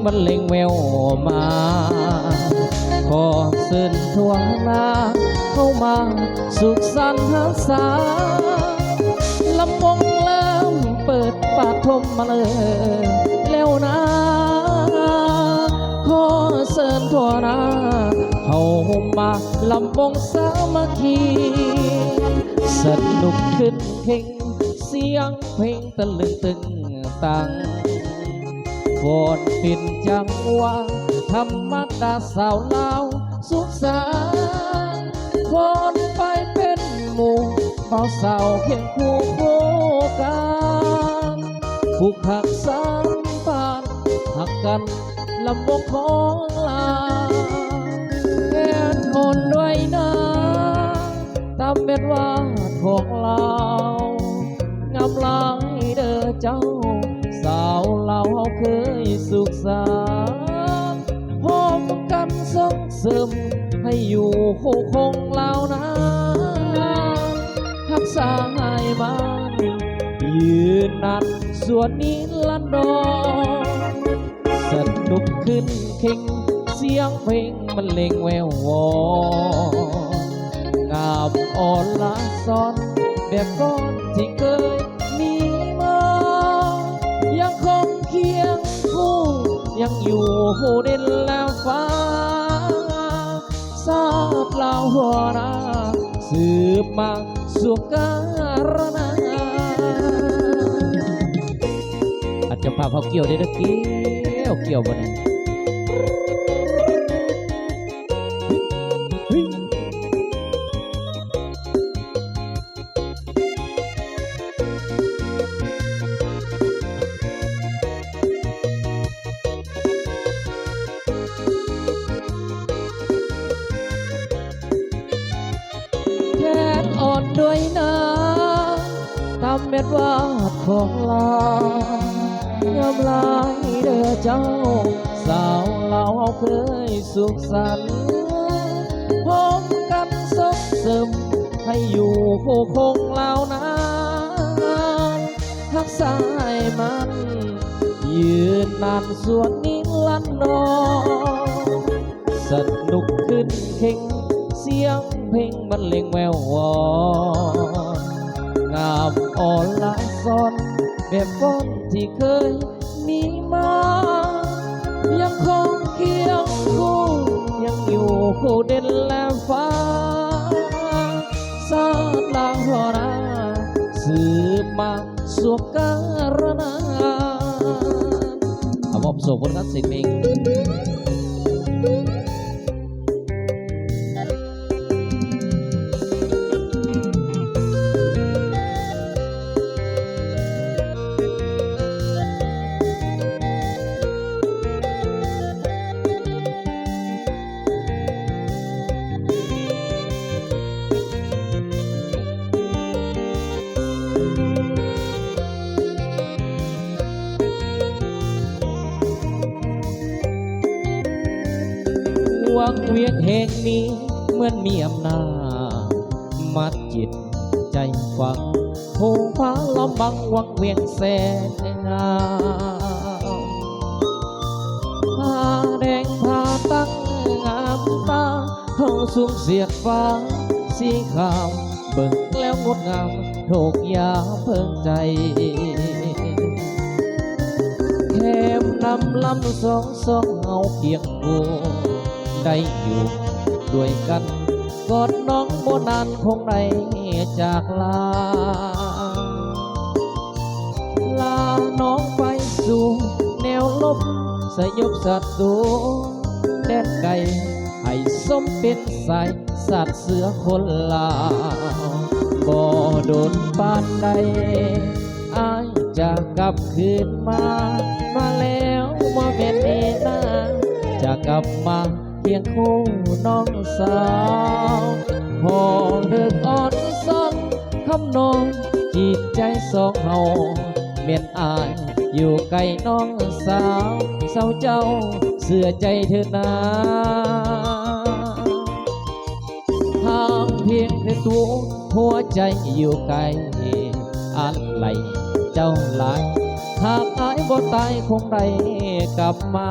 บรรเลงแววมาขอเชิญทั่วหน้าเข้ามาสุขสันต์หักษาลำวงเริ่มเปิดปากทมมาเลยแล้วนะขอเชิญทั่วหน้าเข้ามาลำวงสามัคคีสนุกขึ้นเข่งเสียงเพลงตะลึงตึงตังโฟนปินจังหวะธรรมดาสาวลาวสุขสันต์โฟนไปเป็นหมู่เบาสาวเคียงคู่คู่กันผูกหักสัมพันธ์หักกันลำวงของลาแค่คนด้วยนะตามเป็นว่าของเรางามลายเด้อเจ้าสาวเราเคยสุขสันต์พร้อมกันส่งเสริมให้อยู่คู่คงเรานะทักษาให้มันยืนนานส่วนนี้ลันดอนสนุกขึ้นเข่งเสียงเพลงมันเล่งแวววองามอ่อนละซ้อนแบบก้อนที่เคยมีมายังคงเคียงคู่ยังอยู่หูดินแล้วฟ้าซาดลาวหัวนาสืบมาสุการนาอาจจะพาเขาเกี่ยวได้ตะเกี่ยวบ่เนี่ยอ่อนด้วยนะตามเม็ดวาดของลายามลายเด้อเจ้าสาวเราเคยสุขสันต์พร้อมกันส่งเสริมให้อยู่คู่คงเรานะทักษาให้มันยืนนานส่วนนี้ลันดอนสนุกขึ้นเข่งเสียงเพลงบรรเลงแวววอนงามอ่อนละซ้อนแบบก้อนที่เคยมีมายังคงเคียงคู่ยังอยู่คู่เด่นและฟ้าสาดลางหัวนาสืบมาสุขการนาเอาผมส่งคนนักสิเองวังเวียงแห่งนี้เหมือนมีอำนาจมัดจิตใจฟังผู้พาลำบังวังเวียงแสนงามผ้าแดงผ้าตั้งงามตาเท่าสูงเสียดฟ้าสีขาวเบิ่งแล้วงดงามถูกยาเพิ่งใจแคมนำลำสองเอาเคียงคู่ได้อยู่ด้วยกันกอดน้องโบนานคงได้จากลาน้องไปสู่แนวลบสยบศัตรูแดนไกลให้สมเป็นสายสัตว์เสือคนลาวบ่โดนปานใดอายจะกลับคืนมาแล้วมาเป็นเนนาจะกลับมาเคียงคู่น้องสาวพอเดินอ่อนซ้อนคำนองจิตใจสองเฮาเมียนอายอยู่ใกล้น้องสาวเศร้าเจ้าเสื่อใจเธอนาห่างเพียงแค่ตัวหัวใจอยู่ไกลอะไรใจ เจ้าหลายหากอายบ่ตายคงได้กลับมา